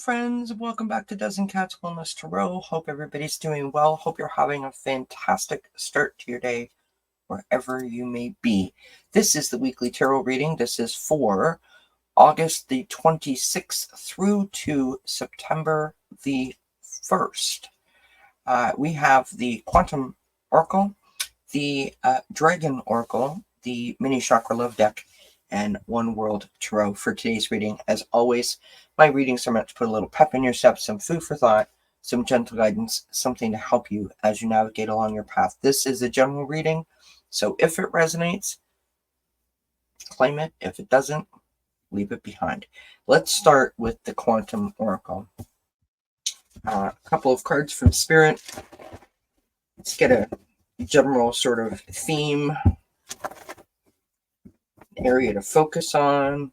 friends, welcome back to Dozen Cats Wellness Tarot. Hope everybody's doing well. Hope you're having a fantastic start to your day wherever you may be. This is the weekly tarot reading. This is for August the 26th through to September the 1st. We have the Quantum Oracle, the Dragon Oracle, the Mini Chakra Love Deck, and One World Tarot for today's reading. As always, my readings are meant to put a little pep in your step, some food for thought, some gentle guidance, something to help you as you navigate along your path. This is a general reading, so if it resonates, claim it. If it doesn't, leave it behind. Let's start with the Quantum Oracle. A couple of cards from Spirit. Let's get a general sort of theme, area to focus on.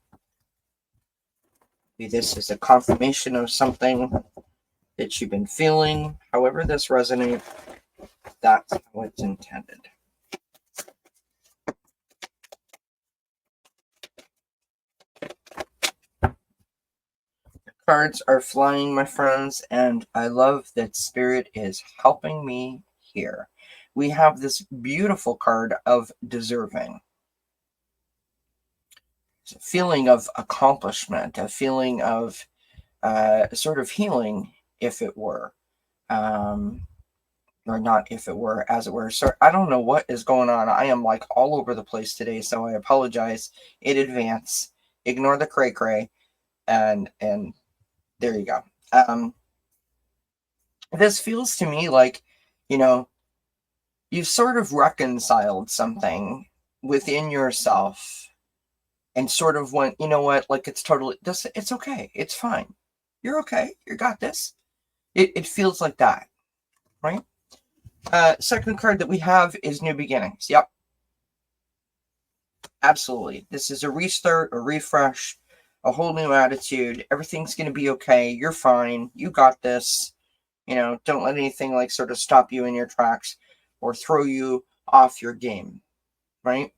Maybe this is a confirmation of something that you've been feeling. However this resonates, that's how it's intended. The cards are flying, my friends, and I love that Spirit is helping me here. We have this beautiful card of deserving. It's a feeling of accomplishment, a feeling of sort of healing, if it were. Or not if it were, as it were. So I don't know what is going on. I am like all over the place today, so I apologize in advance. Ignore the cray-cray, and there you go. This feels to me like, you've sort of reconciled something within yourself and sort of went, you know what, like it's okay. It's fine. You're okay. You got this. It feels like that, right? Second card that we have is New Beginnings. Yep. Absolutely. This is a restart, a refresh, a whole new attitude. Everything's going to be okay. You're fine. You got this. Don't let anything like sort of stop you in your tracks or throw you off your game, right?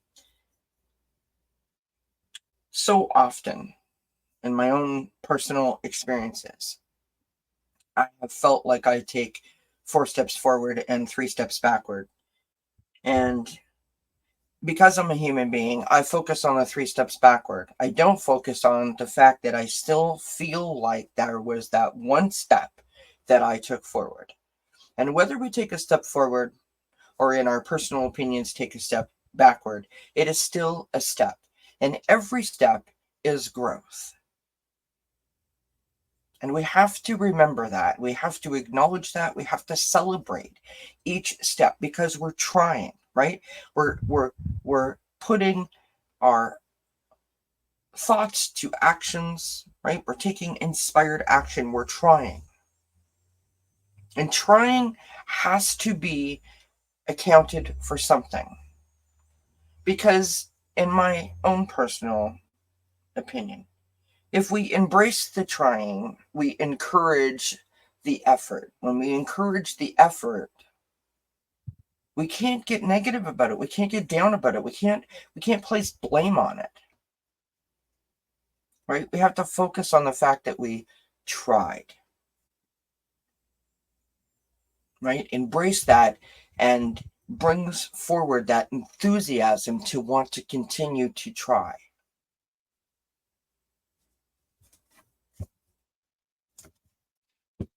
So often in my own personal experiences, I have felt like I take 4 steps forward and 3 steps backward. And because I'm a human being, I focus on the 3 steps backward. I don't focus on the fact that I still feel like there was that 1 step that I took forward. And whether we take a step forward or in our personal opinions take a step backward, it is still a step. And every step is growth. And we have to remember that. We have to acknowledge that. We have to celebrate each step because we're trying, right? We're putting our thoughts to actions, right? We're taking inspired action. We're trying. And trying has to be accounted for something. Because in my own personal opinion, if we embrace the trying, we encourage the effort. When we encourage the effort, we can't get negative about it. We can't get down about it. We can't place blame on it. Right? We have to focus on the fact that we tried. Right? Embrace that and brings forward that enthusiasm to want to continue to try.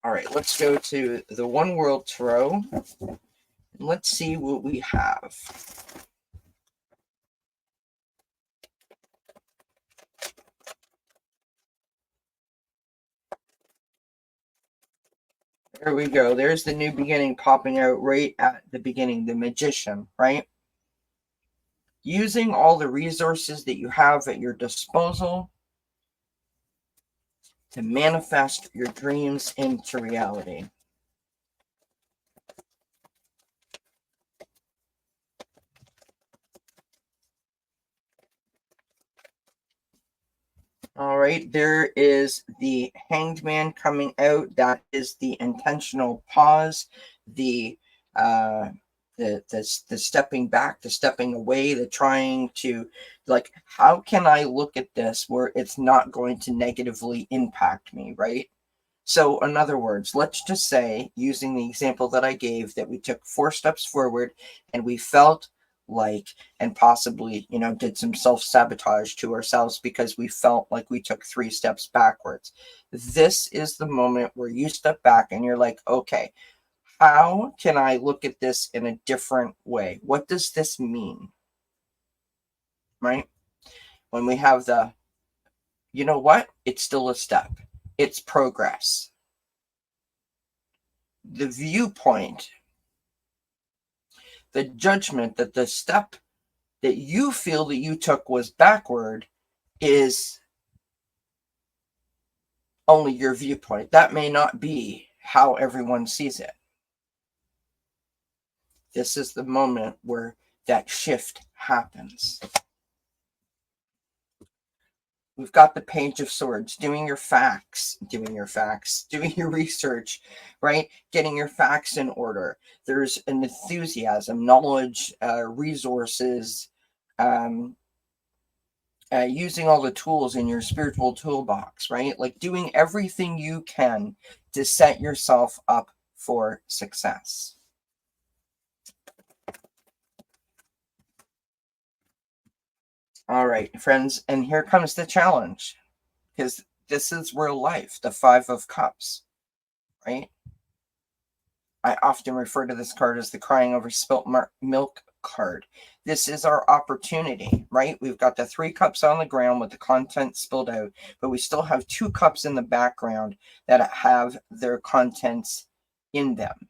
All right, let's go to the One World Tarot. Let's see what we have. There we go. There's the new beginning popping out right at the beginning, the Magician, right? Using all the resources that you have at your disposal to manifest your dreams into reality. All right, there is the Hanged Man coming out. That is the intentional pause, the stepping back, the stepping away, the trying to, like, how can I look at this where it's not going to negatively impact me, right? So in other words, let's just say, using the example that I gave, that we took 4 steps forward and we felt like, and possibly, did some self-sabotage to ourselves because we felt like we took 3 steps backwards. This is the moment where you step back and you're like, okay, how can I look at this in a different way? What does this mean? Right? When we have the, you know what? It's still a step. It's progress. The viewpoint, the judgment that the step that you feel that you took was backward is only your viewpoint. That may not be how everyone sees it. This is the moment where that shift happens. We've got the Page of Swords, doing your research, right? Getting your facts in order. There's an enthusiasm, knowledge, resources, using all the tools in your spiritual toolbox, right? Like doing everything you can to set yourself up for success. All right, friends, and here comes the challenge, because this is real life, the 5 of Cups, right? I often refer to this card as the crying over spilt milk card. This is our opportunity, right? We've got the 3 cups on the ground with the content spilled out, but we still have 2 cups in the background that have their contents in them.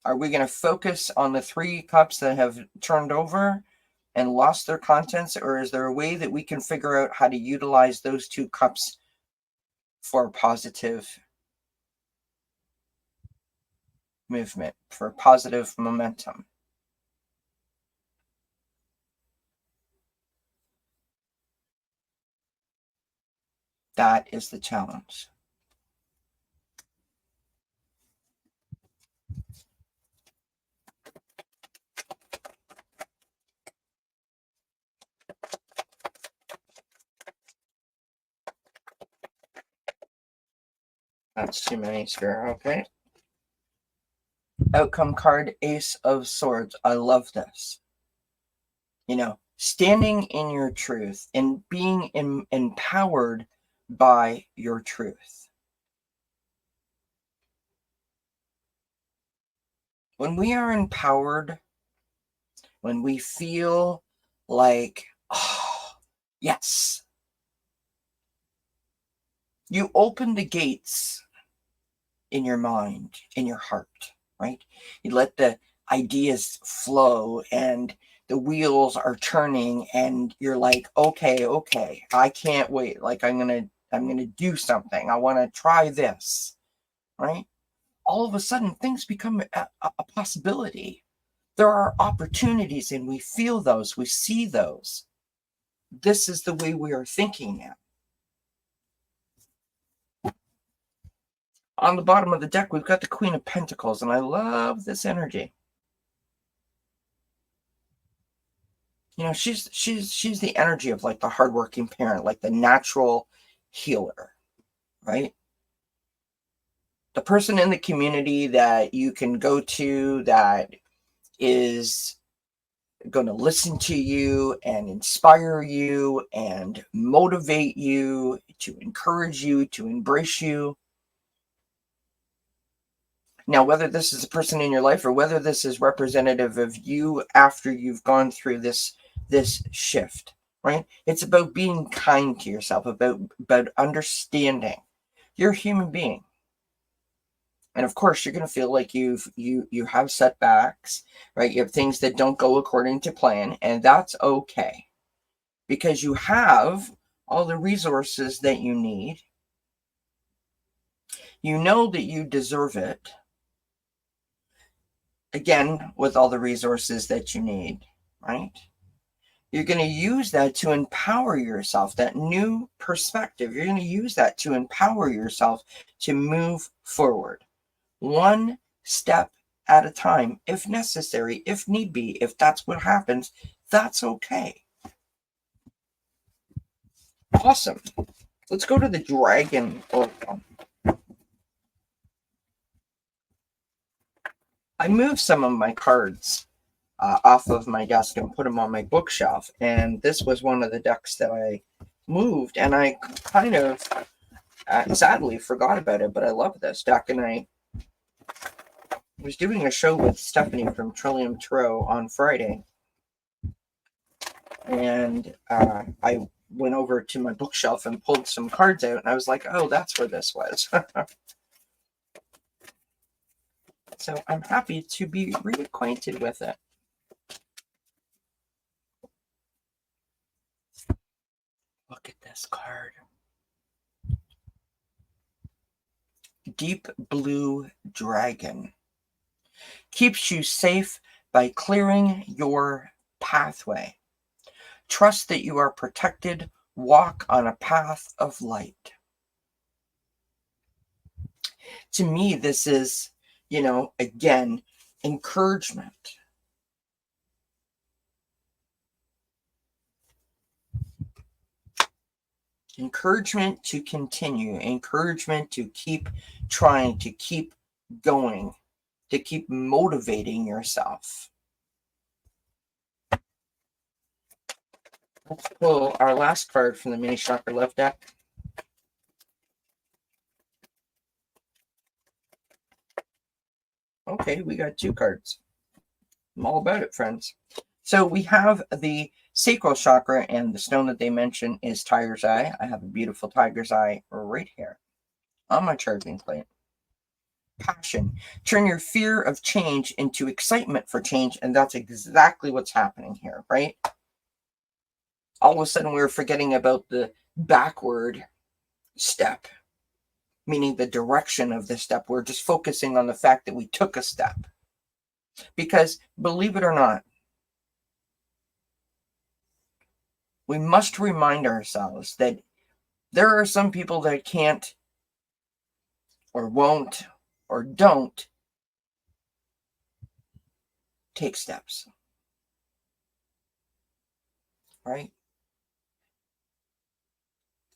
Are we going to focus on the 3 cups that have turned over and lost their contents, or is there a way that we can figure out how to utilize those 2 cups for positive movement, for positive momentum? That is the challenge. That's too many spare. Okay. Outcome card, Ace of Swords. I love this. Standing in your truth and being empowered by your truth. When we are empowered, when we feel like, oh, yes, you open the gates in your mind, in your heart, right? You let the ideas flow and the wheels are turning and you're like, okay, I can't wait. Like I'm going to do something. I want to try this, right? All of a sudden things become a possibility. There are opportunities and we feel those, we see those. This is the way we are thinking now. On the bottom of the deck, we've got the Queen of Pentacles, and I love this energy. She's the energy of like the hardworking parent, like the natural healer, right? The person in the community that you can go to that is going to listen to you and inspire you and motivate you, to encourage you, to embrace you. Now, whether this is a person in your life or whether this is representative of you after you've gone through this shift, right? It's about being kind to yourself, about understanding you're a human being. And of course, you're going to feel like you have setbacks, right? You have things that don't go according to plan, and that's okay, because you have all the resources that you need. You know that you deserve it. Again, with all the resources that you need, right? You're going to use that to empower yourself, that new perspective. You're going to use that to empower yourself to move forward. One step at a time, if necessary, if need be, if that's what happens, that's okay. Awesome. Let's go to the Dragon Oracle. I moved some of my cards off of my desk and put them on my bookshelf, and this was one of the decks that I moved, and I kind of sadly forgot about it, but I love this deck, and I was doing a show with Stephanie from Trillium Tarot on Friday, and I went over to my bookshelf and pulled some cards out, and I was like, oh, that's where this was. So I'm happy to be reacquainted with it. Look at this card. Deep Blue Dragon. Keeps you safe by clearing your pathway. Trust that you are protected. Walk on a path of light. To me, this is, again, encouragement. Encouragement to continue. Encouragement to keep trying, to keep going, to keep motivating yourself. Let's pull our last card from the Mini Chakra Love deck. Okay, we got 2 cards. I'm all about it, friends. So we have the sacral chakra, and the stone that they mention is tiger's eye. I have a beautiful tiger's eye right here on my charging plate. Passion. Turn your fear of change into excitement for change, and that's exactly what's happening here, right? All of a sudden, we're forgetting about the backward step, meaning the direction of the step. We're just focusing on the fact that we took a step. Because, believe it or not, we must remind ourselves that there are some people that can't or won't or don't take steps. Right?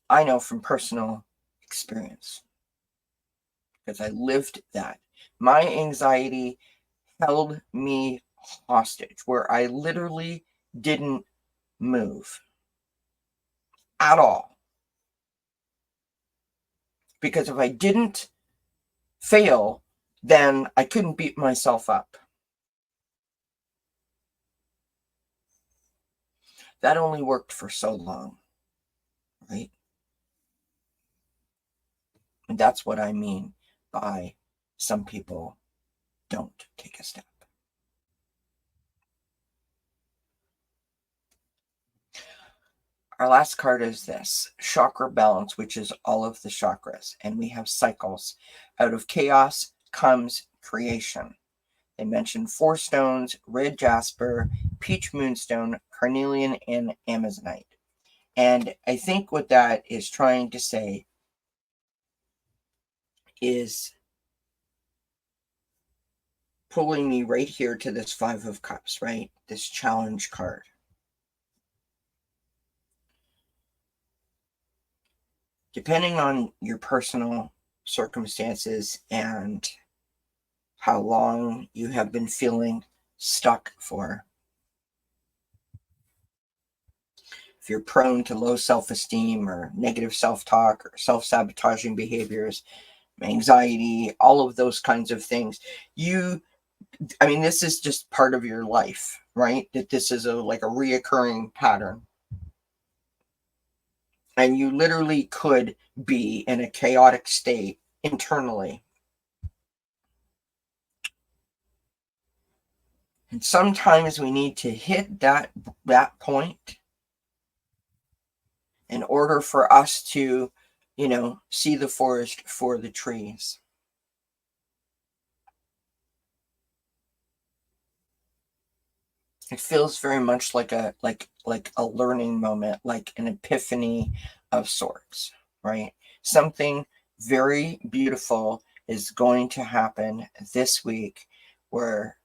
I know from personal experience, because I lived that. My anxiety held me hostage, where I literally didn't move at all. Because if I didn't fail, then I couldn't beat myself up. That only worked for so long, right? And that's what I mean by some people don't take a step. Our last card is this, Chakra Balance, which is all of the chakras. And we have cycles. Out of chaos comes creation. They mention 4 stones, red jasper, peach moonstone, carnelian, and amazonite. And I think what that is trying to say is pulling me right here to this 5 of Cups, right? This challenge card. Depending on your personal circumstances and how long you have been feeling stuck for, if you're prone to low self-esteem or negative self-talk or self-sabotaging behaviors, anxiety, all of those kinds of things, this is just part of your life, right? That this is like a reoccurring pattern. And you literally could be in a chaotic state internally. And sometimes we need to hit that point in order for us to, see the forest for the trees. It feels very much like a learning moment, like an epiphany of sorts, right? Something very beautiful is going to happen this week, where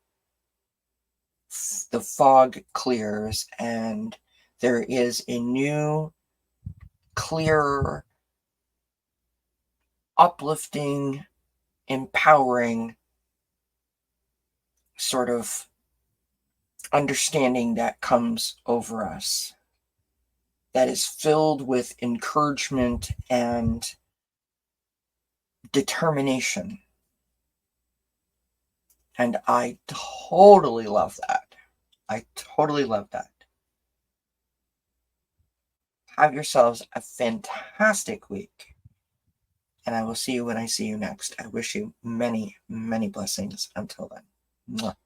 the fog clears and there is a new, clearer uplifting, empowering sort of understanding that comes over us, that is filled with encouragement and determination. And I totally love that. I totally love that. Have yourselves a fantastic week. And I will see you when I see you next. I wish you many, many blessings until then. Mwah.